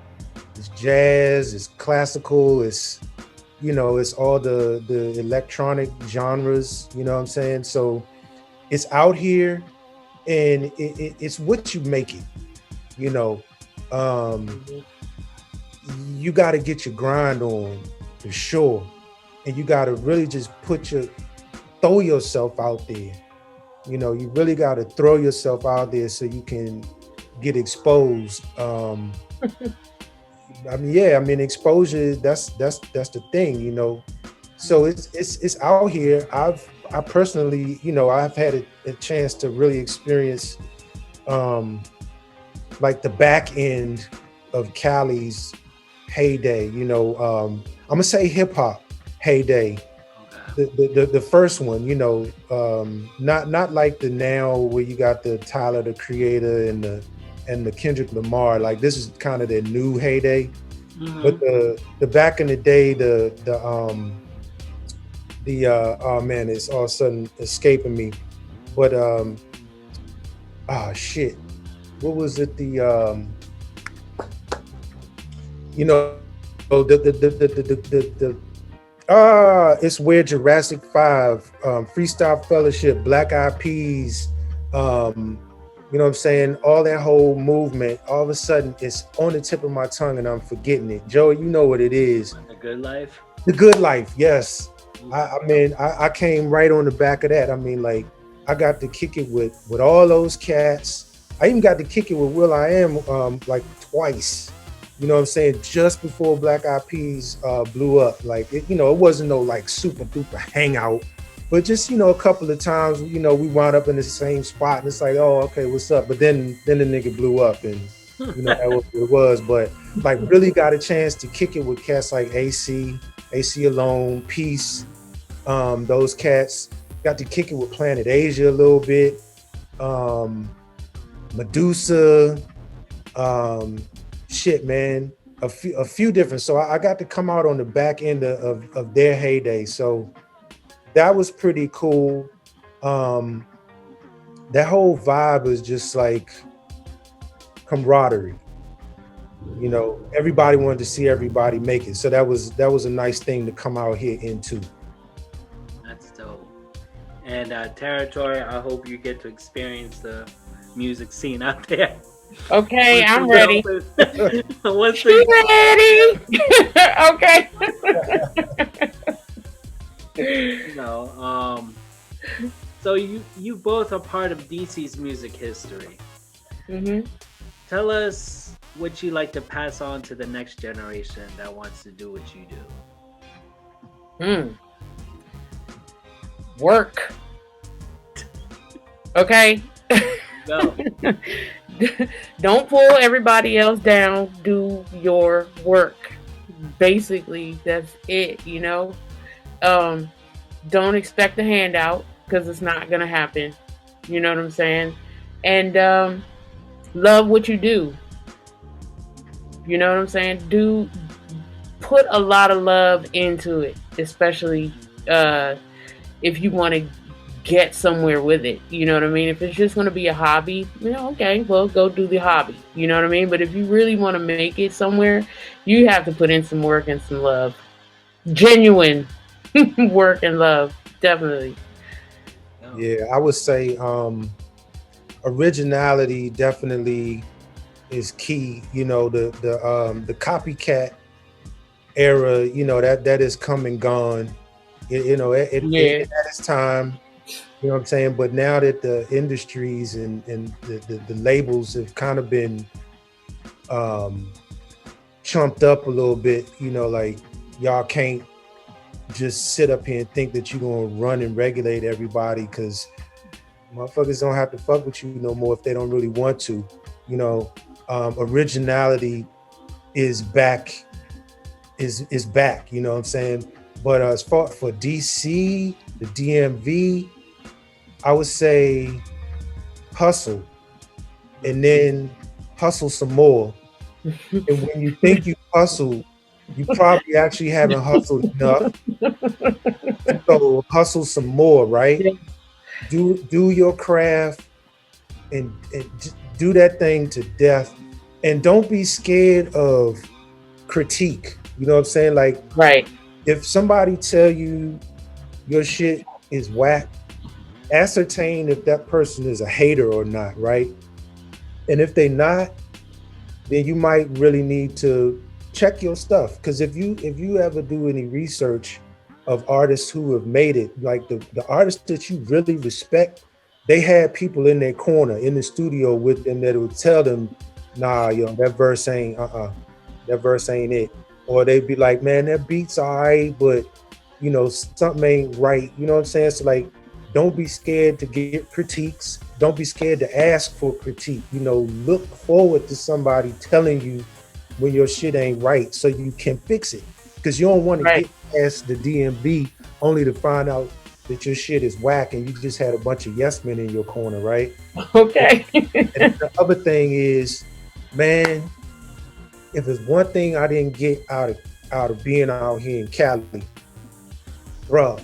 it's jazz, it's classical, it's, you know, it's all the electronic genres, you know what I'm saying? So it's out here, and it's what you make it, you know. You got to get your grind on for sure, and you got to really just throw yourself out there. You know, you really got to throw yourself out there so you can get exposed. I mean, exposure, that's the thing, you know. So it's out here. I personally, you know, I've had a chance to really experience like the back end of Cali's heyday, you know. I'm gonna say hip hop heyday. The first one, you know, not like the now where you got the Tyler the Creator and the Kendrick Lamar. Like, this is kind of their new heyday. But the back in the day, oh man, it's all of a sudden escaping me. But shit, what was it? You know, it's where Jurassic 5, Freestyle Fellowship, Black Eyed Peas, you know what I'm saying? All that whole movement, all of a sudden it's on the tip of my tongue and I'm forgetting it. Joey, you know what it is. The Good Life? The Good Life, yes. I mean, I came right on the back of that. I mean, like, I got to kick it with all those cats. I even got to kick it with will.i.am like twice. You know what I'm saying? Just before Black Eyed Peas blew up. Like, it, you know, it wasn't no like super duper hangout. But just, you know, a couple of times, you know, we wound up in the same spot and it's like, oh, okay, what's up? But then the nigga blew up and, you know, that was what it was. But like, really got a chance to kick it with cats like AC Alone, Peace, those cats. Got to kick it with Planet Asia a little bit. Medusa, shit, man, a few different. So I got to come out on the back end of their heyday. So that was pretty cool. That whole vibe was just like camaraderie. You know, everybody wanted to see everybody make it. So that was a nice thing to come out here into. That's dope. And Terratori, I hope you get to experience the music scene out there. Okay, I'm ready. What's ready? Okay. You know, so you both are part of DC's music history. Mm-hmm. Tell us what you like to pass on to the next generation that wants to do what you do. Work. Okay. Go. Don't pull everybody else down. Do your work. Basically, that's it, you know. Don't expect a handout because it's not gonna happen. You know what I'm saying? And love what you do. You know what I'm saying? Put a lot of love into it, especially if you want to get somewhere with it. You know what I mean? If it's just going to be a hobby, you know, okay, well, go do the hobby. You know what I mean? But if you really want to make it somewhere, you have to put in some work and some love. Genuine work and love. definitely. Yeah, I would say originality definitely is key. You know, the copycat era, you know, that is come and gone. You know, it had its time. You know what I'm saying? But now that the industries and the labels have kind of been chumped up a little bit, you know, like y'all can't just sit up here and think that you're gonna run and regulate everybody, because motherfuckers don't have to fuck with you no more if they don't really want to. You know, originality is back, is back, you know what I'm saying? But as far for DC, the DMV, I would say hustle, and then hustle some more. And when you think you hustle, you probably actually haven't hustled enough. So hustle some more, right? Yeah. Do your craft and do that thing to death. And don't be scared of critique. You know what I'm saying? Like, right. If somebody tell you your shit is whack, ascertain if that person is a hater or not, right? And if they not, then you might really need to check your stuff. Because if you ever do any research of artists who have made it, like the artists that you really respect, they had people in their corner in the studio with them that would tell them, nah, yo, that verse ain't that verse ain't it. Or they'd be like, man, that beat's all right, but you know, something ain't right. You know what I'm saying? So like, don't be scared to get critiques. Don't be scared to ask for critique. You know, look forward to somebody telling you when your shit ain't right so you can fix it. Because you don't want to get past the DMV only to find out that your shit is whack and you just had a bunch of yes men in your corner, right? Okay. And the other thing is, man, if there's one thing I didn't get out of being out here in Cali, bruh,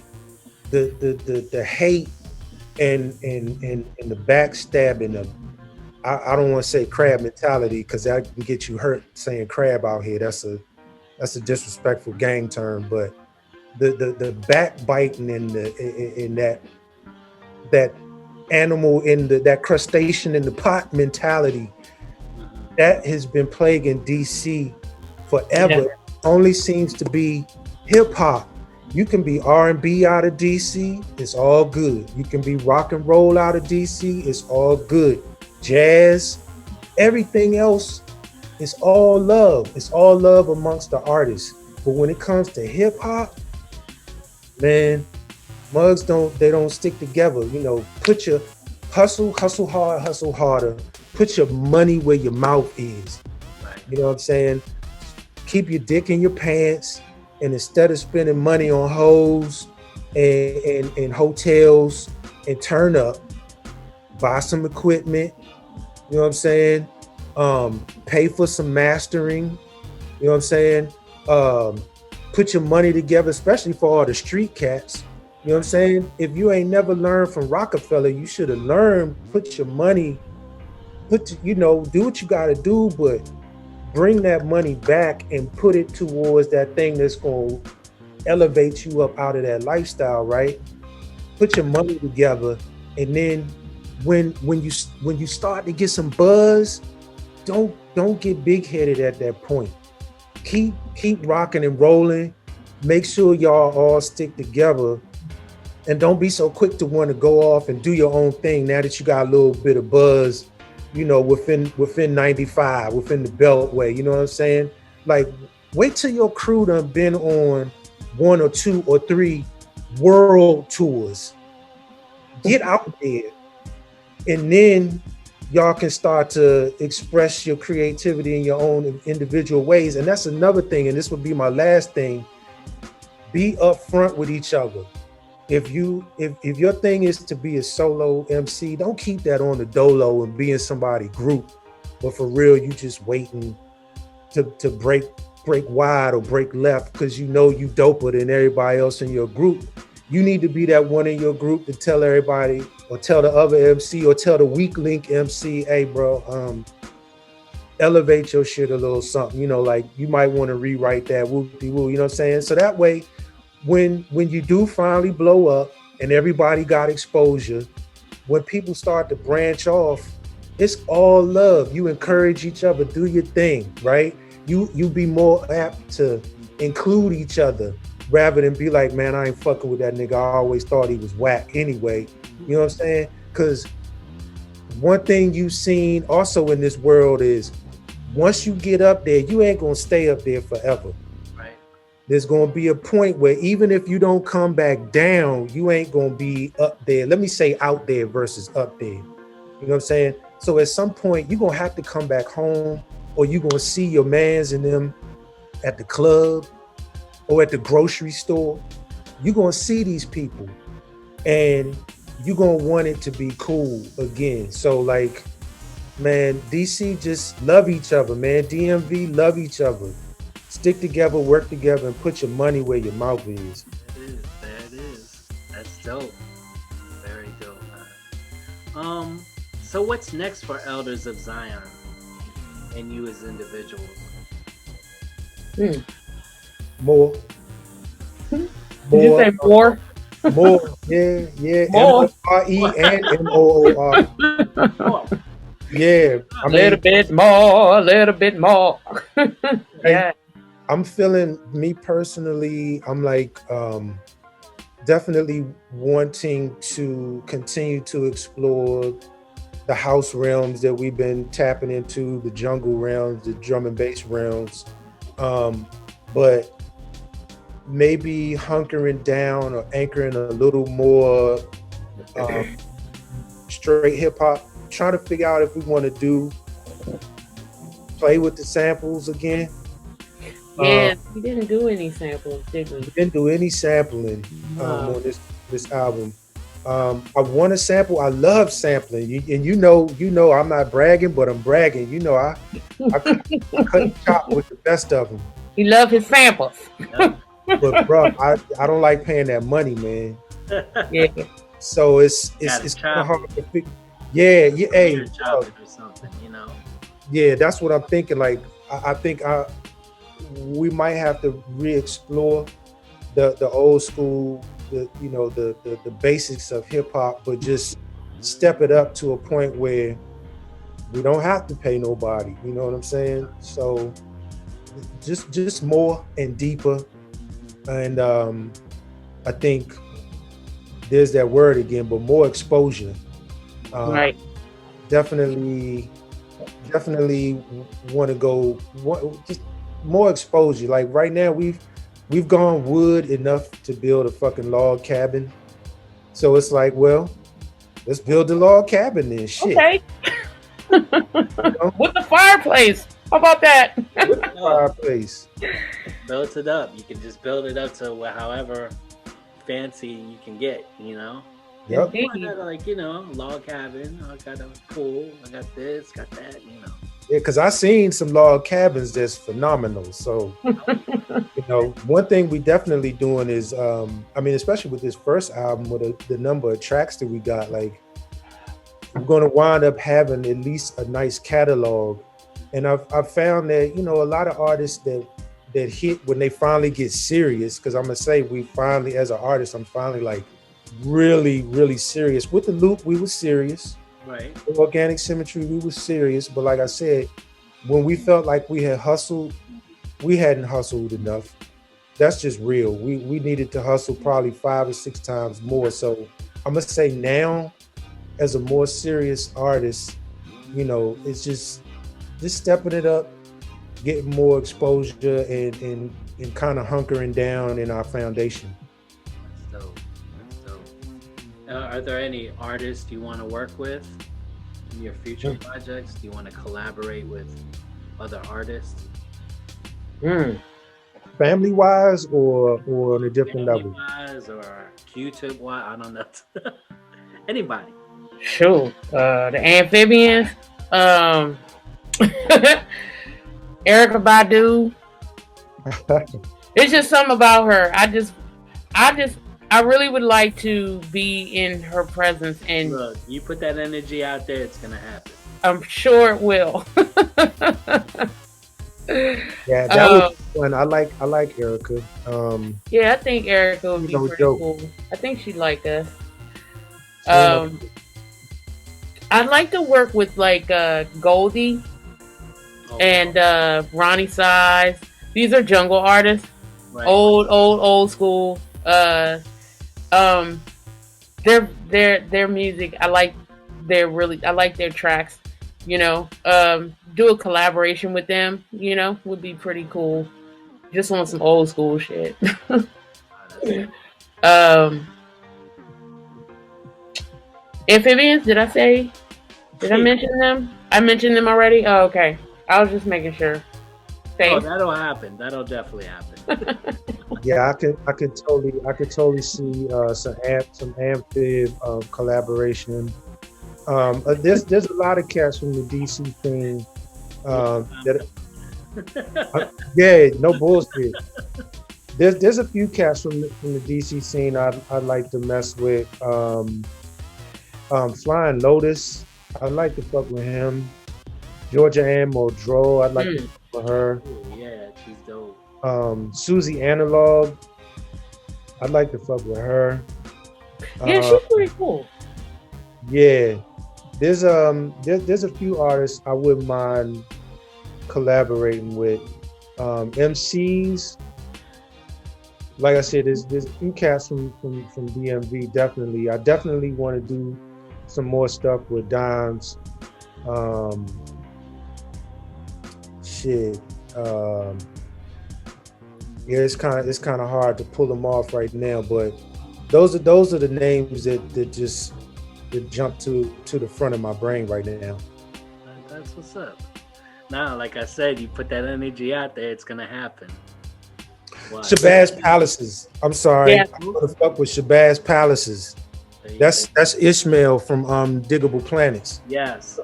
the hate and the backstabbing of, I don't want to say crab mentality because that can get you hurt saying crab out here. That's a disrespectful gang term, but the backbiting and that animal in that crustacean in the pot mentality that has been plaguing DC forever. Yeah. Only seems to be hip hop. You can be R&B out of DC, it's all good. You can be rock and roll out of DC, it's all good. Jazz, everything else, it's all love. It's all love amongst the artists. But when it comes to hip hop, man, mugs don't stick together. You know, put your hustle hard, hustle harder. Put your money where your mouth is. You know what I'm saying? Keep your dick in your pants, and instead of spending money on hoes and hotels and turn up, buy some equipment. You know what I'm saying? Pay for some mastering. You know what I'm saying? Put your money together, especially for all the street cats. You know what I'm saying? If you ain't never learned from Rockefeller, you should have learned. Put your money. Do what you got to do, but bring that money back and put it towards that thing that's going to elevate you up out of that lifestyle, right? Put your money together, and then when you start to get some buzz, don't get big-headed at that point. Keep rocking and rolling. Make sure y'all all stick together, and don't be so quick to want to go off and do your own thing now that you got a little bit of buzz, you know, within 95, within the Beltway, you know what I'm saying? Like, wait till your crew done been on 1 or 2 or 3 world tours. Get out there, and then y'all can start to express your creativity in your own individual ways. And that's another thing, and this would be my last thing. Be upfront with each other. If your thing is to be a solo MC, don't keep that on the dolo and be in somebody's group. But for real, you just waiting to break wide or break left because you know you doper than everybody else in your group. You need to be that one in your group to tell everybody, or tell the other MC, or tell the weak link MC, hey bro, elevate your shit a little something. You know, like you might want to rewrite that whoop-de-woo, you know what I'm saying? So that way, when you do finally blow up and everybody got exposure. When people start to branch off, it's all love. You encourage each other, do your thing, right? You be more apt to include each other rather than be like, man, I ain't fucking with that nigga. I always thought he was whack anyway. You know what I'm saying? Because one thing you've seen also in this world is once you get up there, you ain't gonna stay up there forever. Right. There's gonna be a point where even if you don't come back down, you ain't gonna be up there. Let me say out there versus up there. You know what I'm saying? So at some point, you're gonna have to come back home, or you're gonna see your mans and them at the club or at the grocery store. You're gonna see these people and you're gonna want it to be cool again. So like, man, DC just love each other, man. DMV love each other. Stick together, work together, and put your money where your mouth is. There it is. That's dope. Very dope, man. So what's next for Elders of Zion and you as individuals? More. Did you say more? More. Yeah. More. MORE and MOOR. Yeah. A little bit more. Yeah. I'm feeling, me personally, I'm like definitely wanting to continue to explore the house realms that we've been tapping into, the jungle realms, the drum and bass realms, but maybe hunkering down or anchoring a little more straight hip hop, trying to figure out if we want to play with the samples again. Yeah, we didn't do any samples, did we? We didn't do any sampling on this album. I want to sample. I love sampling, and you know, I'm not bragging, but I'm bragging. You know, I cut chop with the best of them. He love his samples. But bro, I don't like paying that money, man. Yeah. So it's kind of hard to pick. Yeah. Hey, or something, you know. Yeah, that's what I'm thinking. Like, I think we might have to re-explore the old school, the basics of hip hop, but just step it up to a point where we don't have to pay nobody. You know what I'm saying? So just more and deeper, and I think there's that word again, but more exposure. Right. Definitely want to go just more exposure. Like right now, we've gone wood enough to build a fucking log cabin. So it's like, well, let's build a log cabin then. Shit. Okay. With the fireplace. How about that? With the fireplace. Build it up. You can just build it up to however fancy you can get, you know? Yep. Like, you know, log cabin. I got a pool. I got this, got that, you know. Yeah, because I seen some log cabins that's phenomenal. So, you know, one thing we definitely doing is, especially with this first album, with the number of tracks that we got, like, we're going to wind up having at least a nice catalog. And I've found that, you know, a lot of artists that hit when they finally get serious, because I'm going to say we finally, as an artist, I'm finally like really, really serious. With the Loop, we were serious. Right. With Organic Symmetry, we were serious. But like I said, when we felt like we had hustled, we hadn't hustled enough. That's just real. We needed to hustle probably 5 or 6 times more. So I'm going to say now, as a more serious artist, you know, it's just stepping it up, getting more exposure, and kind of hunkering down in our foundation. That's dope. Are there any artists you want to work with in your future projects? Do you want to collaborate with other artists? Family-wise or on a different level? Family-wise or YouTube-wise? I don't know. Anybody. Sure. The Amphibians. Erykah Badu. It's just something about her. I really would like to be in her presence, and look, you put that energy out there, it's gonna happen. I'm sure it will. Yeah, fun. I like Erica. Yeah, I think Erica would be No pretty joke. cool. I think she'd like us. She ain't no, Um, I'd like to work with like Goldie and Ronnie Size. These are jungle artists. Right. Old school. Um, their music. I like their tracks. You know, do a collaboration with them. You know, would be pretty cool. Just want some old school shit. um, Amphibians. Did I say? Did I mention them? I mentioned them already. Oh, okay. I was just making sure. Oh, that'll happen. That'll definitely happen. yeah, I could totally see some amphib collaboration. There's a lot of cats from the DC thing. Yeah, no bullshit. There's a few cats from the DC scene I'd like to mess with. Flying Lotus, I'd like to fuck with him. Georgia Ann Muldrow, I'd like to fuck with her. Ooh, yeah, she's dope. Susie Analog, I'd like to fuck with her. Yeah, she's pretty cool. Yeah, there's a few artists I wouldn't mind collaborating with. MCs, like I said, there's a few cats from DMV. Definitely, I definitely want to do some more stuff with Dimes. Yeah, it's kind of hard to pull them off right now, but those are the names that jump to the front of my brain right now. That's what's up. Now, like I said, you put that energy out there, it's gonna happen. What? Shabazz Palaces. I'm sorry, Yeah. I'm gonna fuck with Shabazz Palaces. That's Ishmael from Diggable Planets. Yes.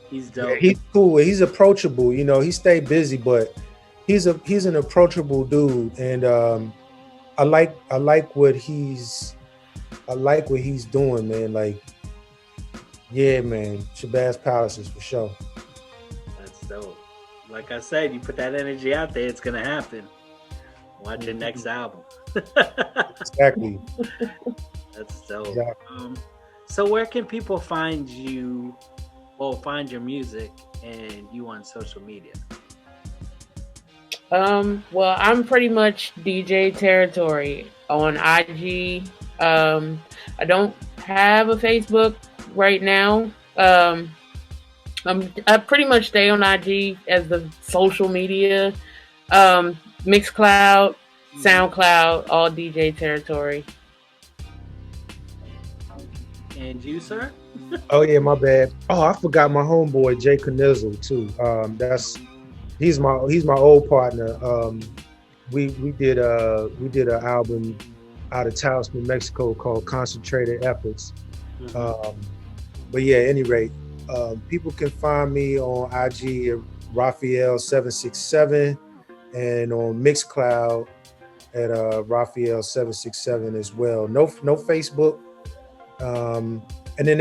He's dope. Yeah, he's cool. He's approachable. You know, he stayed busy, but he's an approachable dude, and I like what he's doing, man. Like, yeah, man, Shabazz Palaces for sure. That's dope. Like I said, you put that energy out there, it's gonna happen. Watch your next album. Exactly. That's dope. Exactly. So where can people find you or find your music and you on social media? Well, I'm pretty much DJ Terratori on IG. I don't have a Facebook right now. I pretty much stay on IG as the social media. Mixcloud, SoundCloud, all DJ Terratori. And you, sir? Oh yeah, my bad. Oh, I forgot my homeboy Jay Knizzle too. He's my old partner. We did an album out of Taos, New Mexico called Concentrated Efforts. But yeah, at any rate, people can find me on IG at Raphael767 and on Mixcloud at Raphael767 as well. No Facebook. And then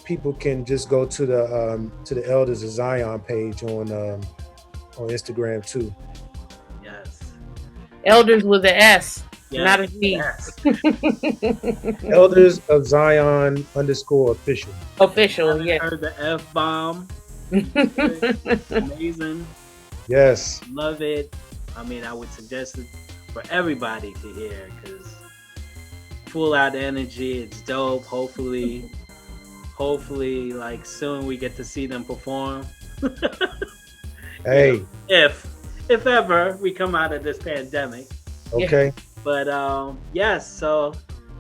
people can just go to the Elders of Zion page on Instagram too. Yes. Elders with an S, Yes. not a G. Yes. Elders of Zion _ official. Official, yeah. Heard the Eff Balm. Amazing. Yes. Love it. I mean, I would suggest it for everybody to hear because full out energy. It's dope. Hopefully, like soon we get to see them perform. Hey. If ever we come out of this pandemic. Okay. But yes, so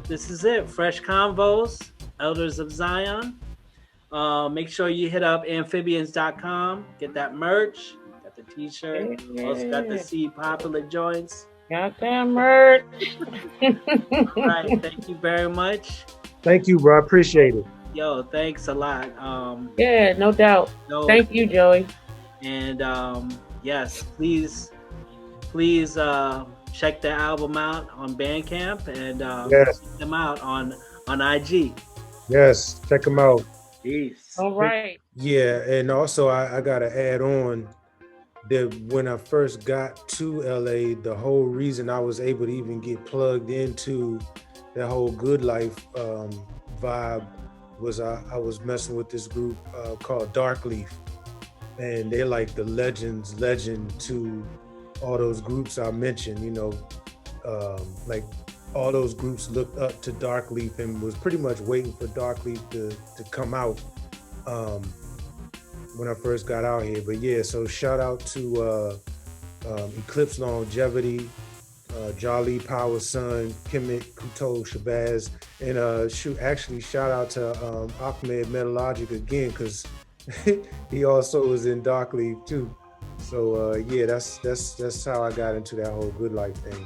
this is it. Fresh Convos, Elders of Zion. Make sure you hit up amphibians.com, get that merch, got the t-shirt, also got the See Popular joints. Got that merch. All right, thank you very much. Thank you, bro. I appreciate it. Yo, thanks a lot. Yeah, no doubt. Thank you, Joey. And yes, please check the album out on Bandcamp and yes. check them out on IG. Yes, check them out. Peace. All right. Yeah, and also I gotta add on that when I first got to LA, the whole reason I was able to even get plugged into that whole good life vibe was I was messing with this group called Dark Leaf, and they're like the legend to all those groups I mentioned. You know, like all those groups looked up to Dark Leaf and was pretty much waiting for Dark Leaf to come out when I first got out here. But yeah, so shout out to Eclipse Longevity, Jolly Power Son, Kemet Kuto Shabazz, and actually shout out to Ahmed Metalogic again, because he also was in Dark Leaf too. So yeah, that's how I got into that whole good life thing.